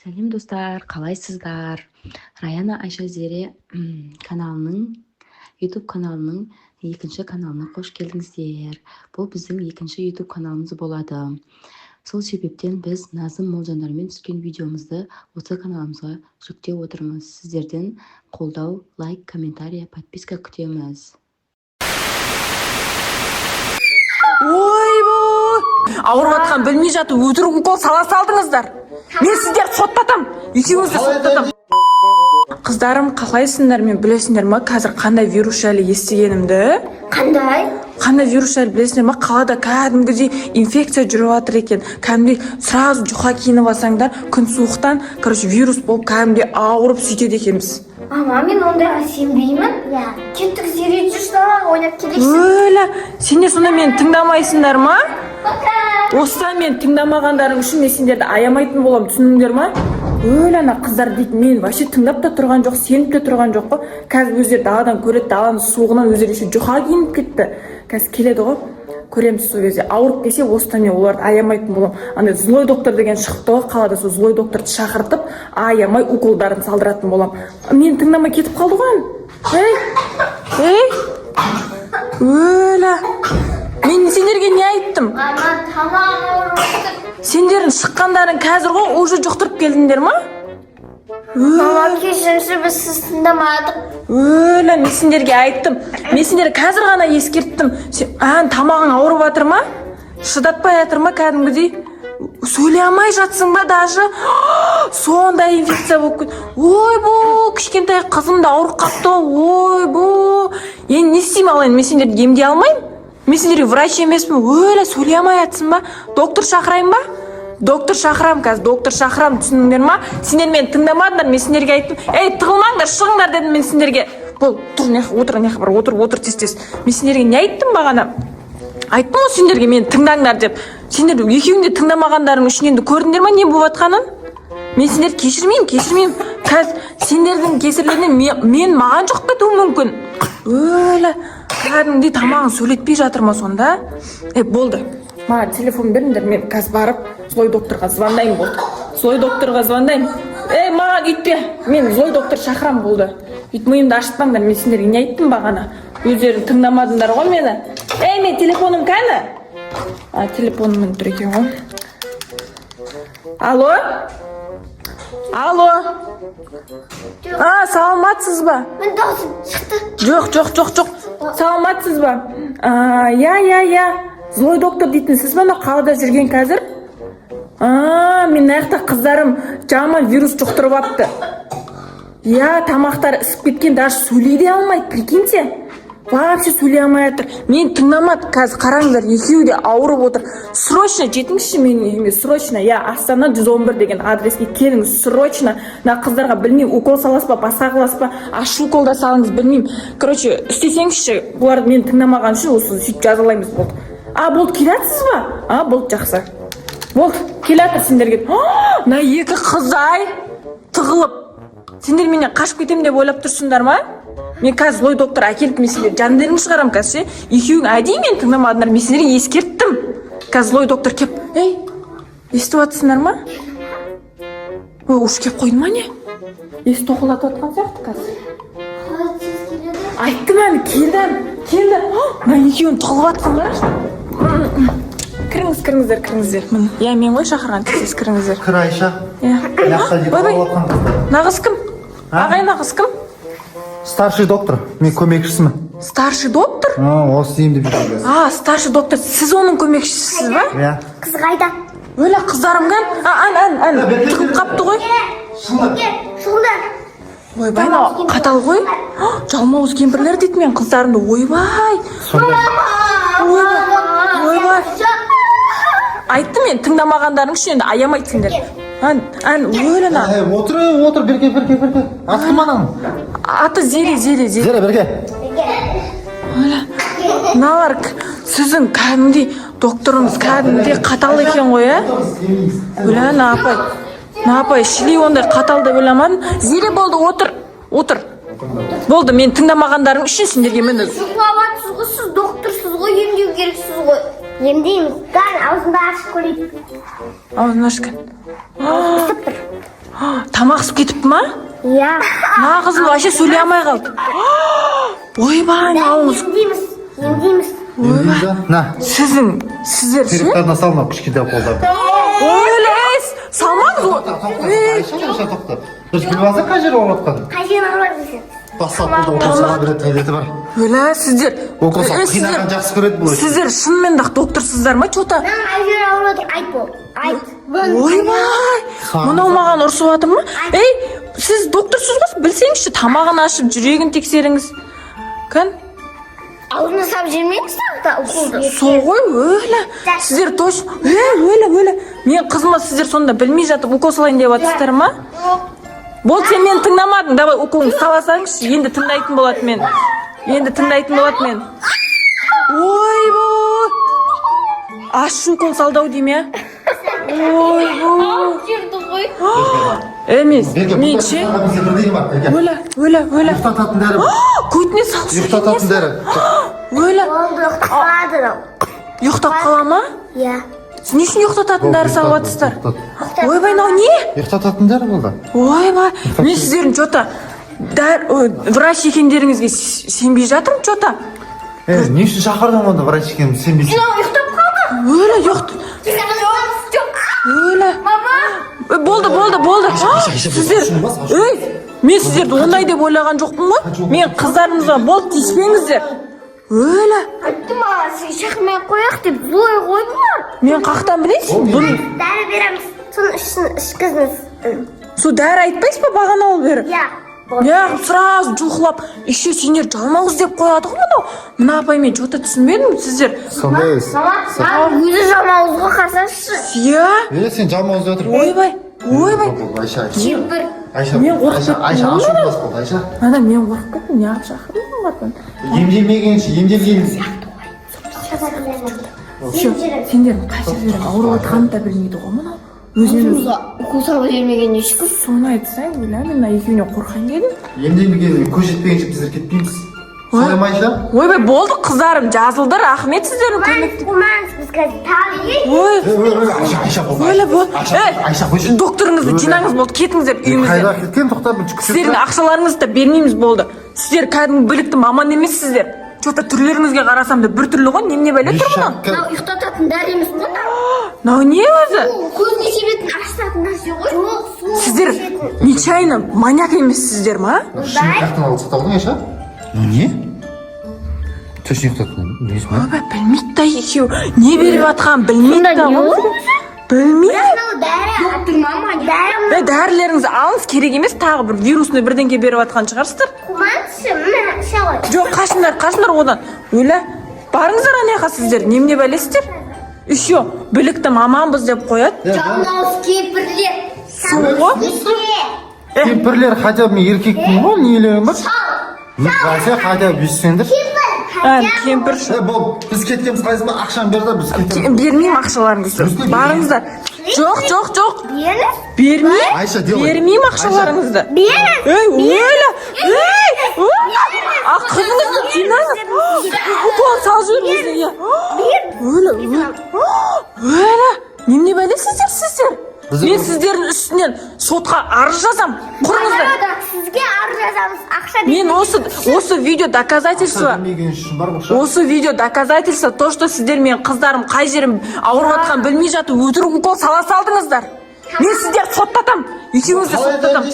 Сәлем достар, қалайсыздар? Раяна Айша Зере YouTube каналының екінші каналына қош келдіңіздер. Бұл біздің екінші YouTube каналымыз болады. Сол себептен біз Назым Молжандармен түскен видеомызды осы каналымызға жүктеп отырмыз. Сіздерден қолдау, лайк, комментарий, подписка күтеміз. Ойбой! Ауырып атқан білмей жатып өтірік укол сала салдыңыздар. Мен сіздерді соттатам. Екеуіңізді соттатам. Қыздарым, қалайсыңдар? Мен білесіңдер ма, қазір қандай вирус жайлы естігенімді? Қандай вирус жайлы білесіңдер ма? Қалада кәдімгідей инфекция жүріп жатыр екен. Кәдімгідей сразу жұқа киініп алсаңдар, күн суықтан, вирус болып кәдімгідей ауырып сөйтеді екенбіз. Ама, мен ондайға сенбеймін. Кеттік зере жүрші ойнап келексің. Өлі, сендер сонда мені тыңдамайсыңдар ма? Осыдан мен тыңдамағандарың үшін мен сендерді аямайтын болам, түсіндіңдер ма? Өлі, ана қыздар дейді, мен вообще тыңдап та тұрған жоқ, сеніп те тұрған жоқ қой. Қазір өздері даладан көреді, даланың суығынан өздері еще жұқа киініп кетті. Қазір келеді ғой, көреміз сол кезде. Ауырып келсе, осыдан мен оларды аямайтын болам. Андай злой доктор деген шықты ғой, қалада сол злой докторды шақыртып, аямай уколдарын салдыратын болам. Мен тыңдамай кетіп қалды ғой. Өлі. Мен сендерге не айттым? Ама, тамам ауырып. Сендердің шыққандарын қазір ғой уже жұқтырып келдіңдер ма? Мама, кешіріңізші, біз сіз тыңдамадық. Өлі, мен сендерге айттым. Мен сендерге қазір ғана ескерттім. Тамағың ауырып жатыр ма? Шыдатпай жатыр ма кәдімгідей? Сөйлей алмай жатсың ба даже? Сондай инфекция болып кетті. Ойбу, кішкентай қызым да ауырып қапты. Ойбу. Енді не істеймін алайын? Мен сендерді емдей алмаймын? Мен сендерге врач емеспін. Өлі, сөйлей алмай жатсың ба? Доктор шақырайын ба? Доктор шақырам қазір, доктор шақырам, түсіндіңдер ма? Сендер мені тыңдамадыңдар, мен сендерге айттым. Ей, тығылмаңдар, шығыңдар дедім мен сендерге. Бұл, отыр тез. Мен сендерге не айттым бағана? Айттым ғой сендерге мені тыңдаңдар деп. Сендер екеуің де тыңдамағандарың үшін енді көрдіңдер ма не болып жатқанын? Мен сендерді кешірмеймін. Қазір сендердің кесірлерінен мен маған жоқ кетуі мүмкін. Өлі, кәдімгідей тамағын сөйлетпей жатыр ма сонда? Болды. Маған телефон беріңдер, мен қазір барып злой докторға звондаймын болды. Злой докторға звондаймын. Маған үйтпе, мен злой доктор шақырам болды. Үйт миымды ашытпаңдар, мен сендерге не айттым бағана? Өздерің тыңдамадыңдар ғой мені. Мен телефоным қайда? Телефоныммен тұр екен ғой. Алло? Саламатсыз ба? Мен даусым шықты. Жоқ. Саламатсыз ба? Я. Злой доктор дейтін сіз ба, қалада жүрген қазір? Мен аяқта қыздарым жаман вирус жұқтырып апты. Тамақтар ісіп кеткен, даже сөйлей де алмайды, прикиньте. Вообще сөйлей алмай жатыр. Мен тыңдамады, қазір қараңыздар, екеуі де ауырып отыр. Срочно жетіңізші менің үйіме, срочно. Астана 111 деген адреске келіңіз, срочно. Қыздарға білмеймін, укол саласыз ба, басқа қыласыз ба, аш укол да салыңыз, білмеймін. Істесеңізші, бұларды мен тыңдамаған үшін осы сөйтіп жазалаймыз болды. Болды, келатсыз ба? Болды, жақсы. Болды, келатыр сендерге. Мына екі қызай тығылып. Сендер менен қашып кетем деп ойлап тұрсыңдар ма? Мен қазір злой доктор әкеліп мен сендер жандерін шығарам қазір. Екеуің әдейі мен тыңдамадыңдар, мен сендерге ескерттім. Қазір злой доктор кеп. Естіп жатсыңдар ма? Уж кеп қойды ма не? Есі тоқылатып жатқан сияқты қазір. Қалай тез келеді? Айттым әлі, келді. Мына екеуін тығылып жатсыңдар. Кіріңіздер. Мен ғой шақырған, сіз кіріңіздер. Кір Айша. Нағыз кім? Ағай, нағыз кім? Старший доктор, мен көмекшісімін. Старший доктор? Осы деймін деп жүрген. Старший доктор, сіз оның көмекшісіз ба? Қыз қайда? Өлі, қыздарым кән? Тығып қапты ғой? Шұғылдар. Ойбай, қатал ғой? Жалмауыз кемпірлер дейді мен қыздарымды. Ойбай. Айтты мен тыңдамағандарың үшін енді аямайтсыңдар. Өліна. Отыр, берке. Аты маның? Аты Зере. Зере, берке. Мыналар сіздің кәдімдей докторыңыз кәдімдей қатал екен ғой, Өліна, апай, шілей ондай қатал деп ойламадым. Зере болды, отыр. Болды, мен тыңдамағандарың үшін сендерге мені. Жұқлаватсыз ғой, сіз докторсыз ғой, емдеу керексіз ғой. Емдейміз, аузында ашып көрейік. Аузын ашқан. Тамақ ісіп кетіпті ма? Иә. Мына қызым вообще сөйлей алмай қалды. Ойбай, мынауыңыз. Емдейміз. На. Сіздер ше? Теректарына салма кішкентай қолдарды. Ойлайсыз, салмаңыз. Айша тоқта. Дұрыс біліп алсақ қай жер ауырып жатқанын. Қай жерін ауырып жүрсің? Бастапқыда укол беретін әдеті бар. Ойлай, сіздер. Укол қинаған жақсы көреді бұл. Сіздер шынымен де докторсыздар ма, что-то? Мен қай жер ауырып жатыр? Айт бол. Айт. Ойбай, мынау маған ұрсып жатыр ма? Ей, сіз докторсыз ғой, білсеңізші, тамағын ашып, жүрегін тексеріңіз. Кән? Аузына сап жүрмеңіз тағы уколды. Сол ғой, өлі. Сіздер точно, өлі. Мен қызыма сіздер сонда білмей жатып укол салайын деп жатсыздар ма? Бол, сен мені тыңдамадың, давай уколыңды саласаңызшы, енді тыңдайтын болады мен. Ойбой. Аш укол салдау дейме? Ойбой. Жүрді ғой. Емес, мен ше? Өлі. Ұйықтататын дәрі. Көтіне салшы. Ұйықтататын дәрі. Өлі. Болды, ұйықтады. Ұйықтап қала ма? Иә. Сіз не үшін ұйықтататын дәрі салып жатсыздар? Ойбай, мынау не? Ұйықтататын дәрі болды. Ойбай, мен сіздердің что-то врач екендеріңізге сенбей жатырмын что-то. Не үшін шақырдың онда врач екенін сенбейсің? Ұйықтап қалдым. Өлі. Мама. Болды. Сіздер, мен сіздерді ондай деп ойлаған жоқпын ғой. Мен қыздарымызға болды тиіспеңіздер. Өлі. Айттым маған, сізге шақырмай қояқ деп зой қойдым ғой. Мен қақтан білейсің? Дәрі береміз, соны ішкізіңіз. Сол дәрі айтпайсыз ба бағана ол бері? Иә. Неғып сразу жұлқылап, еще сендер жалмауыз деп қояды ғой мынау. Мына апай мен что-то түсінбедім сіздер. Сондайыз. Мама, өзі жалмауызға қарсаңызшы. Иә? Сен жалмауыз отыр. Ойбай. Айша. Кемпір. Мен қорқып Айша ашуын бас болды, Айша. Ана мен қорқып кеттім, неғып шақырдың батын. Емделмегенші, емделгенсіз. Сендер қай жерлерің ауырып жатқанын да білмейді ғой мынау. Өзінен Укол салып жүрмеген ешкім. соны айтсаң, ойла, мен мына екеуіне қорқайын дедім. Емделмеген көз жетпегенше біздер кетпейміз. Солай ма, Айша? Ойбай, болды қыздарым, жазылды, рахмет сіздердің көмекті. Қумаңыз, біз қазір тағы ей. Айша болды. Ойлы болды. Айша қойшы. Докторыңызды жинаңыз болды, кетіңіздер үйімізден. Қайда кеткен, тоқта, біз күтіп. Сіздердің ақшаларыңызды да бермейміз болды. Сіздер кәдімгі білікті маман емессіздер. Что-то түрлеріңізге қарасам да бір түрлі ғой, неме бәле тұр мұнан. Мынау ұйықтататын дәрі емес қой. Мынау не өзі? Көзіне себетін ашытатын нәрсе ғой. Жоқ, су. Сіздер нечайно маньяк емессіздер ма? Шын алып саталдың, Айша? Не? Точно ұйықтаттың, несі ма? Ойбай, білмейді да екеу. Не беріп жатқанын білмейді да ғой. Білмейді. Мынау дәрі. Доктор мама, дәрі. Дәрілеріңізді алыңыз, керек емес, тағы бір вирусный бірдеңке беріп жатқан шығарсыздар. Қумаңызшы, мына шалай. Жоқ, қашындар одан. Өлі, барыңыздар анаяқа сіздер, немене бәлесіздер? Еще білікті маманбыз деп қояды. Жалмауыз кемпірлер. Соғы? Кемпірлер хотя бы мен еркекпін ғой, нелерің бар? Бәсе хотя бы бүйсеңдір. Кемпір. Бұл, біз кеткенбіз қайсы ма? Ақшаны бер да біз кетеміз. Бермеймін ақшаларыңызды. Барыңыздар. Жоқ. Бермеймін. Айша, делай. Бермеймін ақшаларыңызды. Өлі. Қызыңызды жинаңыз. Укол салып жүріңіздер, иә. Өлі. Немене бәлесіздер? Мен сіздердің үстінен сотқа арыз жазам. Құрыңыздар. Сізге арыз жазамыз. Ақша Мен осы видео доказательство. Осы видео доказательство, то, что сіздер мен қыздарым қай жерім ауырып жатқан білмей жатып өтірік укол сала салдыңыздар. Мен сіздер соттатам. Екеуіңізді соттатам.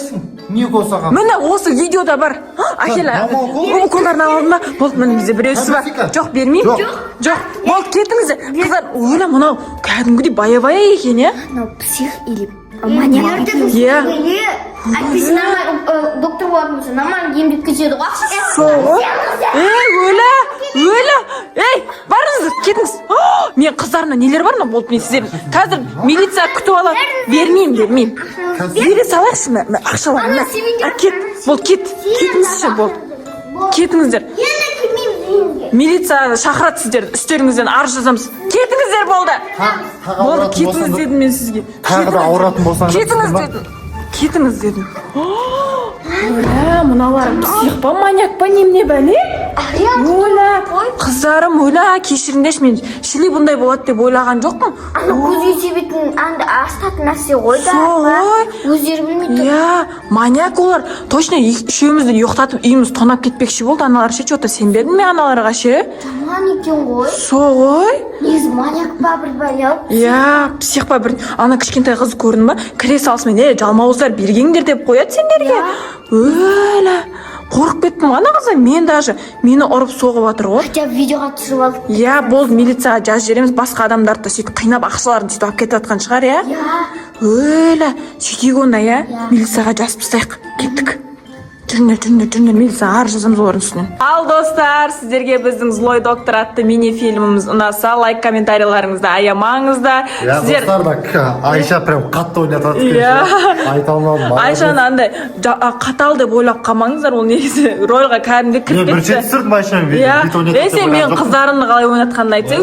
Не укол салған? Міне осы видеода бар. Әкелі, уколдарын алды ма? Болды, міне бізде біреусі бар. Жоқ, бермеймін. Жоқ. Болды, кетіңіздер. Қыздар, ойла, мынау кәдімгідей бая-бая екен, е? Мынау псих или маньяк. Иә. Әйтпесе нормально доктор болатын болса, нормально емдеп кетеді ғой. Соғы? Өлі. Барыңыздар, кетіңіз. Мен қыздарына нелер бар ма? Болды, мен сіздер. Қазір милиция күтіп алады. Бермеймін. Бере салайықшы ма? Ақшаларына. Кет. Болды, кетіңізші, болды. Кетіңіздер. Енді келмейміз үйіңізге. Милиция шақырады сіздерді. Үстеріңізден арыз жазамыз. Кетіңіздер, болды. Болды, кетіңіз дедім мен сізге. Тағы да ауыратын болсаң. Кетіңіз дедім. Мыналарың псих па, маньяк па, немене бәле? ойла қыздарым ойла кешіріңдерші мен шіли бұндай болады деп ойлаған жоқпын. Ана көзге себетін анда астатын нәрсе ғой да. Сол. Өздері білмей тұр. Иә, маньяк олар. Точно үшеумізді ұйықтатып үйіміз тонап кетпекші болды аналар ше. Че-то сенбедің ме аналарға ше? Жаман екен ғой. Сол ғой. Негізі маньяк па бір бәле. Иә, псих па бір. Ана кішкентай қыз көрдің ба? Кіре салысымен жалмауыздар бергеңдер деп қояды сендерге. Өлі. Қорқып кеттім ана қызы. Мен даже мені ұрып соғып жатыр ғой. Хотя видеоға түсіріп алдық. Иә, болды милицияға жазып жібереміз. Басқа адамдарды сөйтіп қинап ақшаларын сөйтіп алып кетіп жатқан шығар, иә? Иә. Өлі. Сөйтейік онда, иә? Милицияға жазып тастайық. Кеттік. Жүріңдер, милицияға арыз жазамыз олардың үстінен. Ал достар, сіздерге біздің Злой доктор атты мини фильміміз ұнаса, лайк комментарийларыңызды аямаңыздар. Иә, достар да Айша прям қатты ойнатып жатыр. Иә. Айта алмадым. Айшаны андай қатал деп ойлап қалмаңыздар, ол негізі рольға кәдімгі кіріп кетті. Мен бірінші түсірдім Айшаны Иә, мен қыздарымды қалай ойнатқанын айтсай,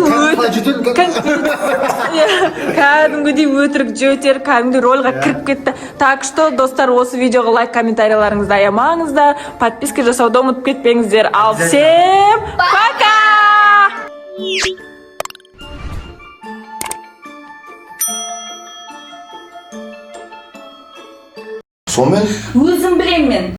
кәдімгідей өтірік жөтер, кәдімгі рольға кіріп кетті. Так что, достар, осы видеоға лайк комментарийларыңызды аямаңыздар, подписка жасауды ұмытып кетпеңіздер. Ал всем пока! Сонымен Өзім білем мен.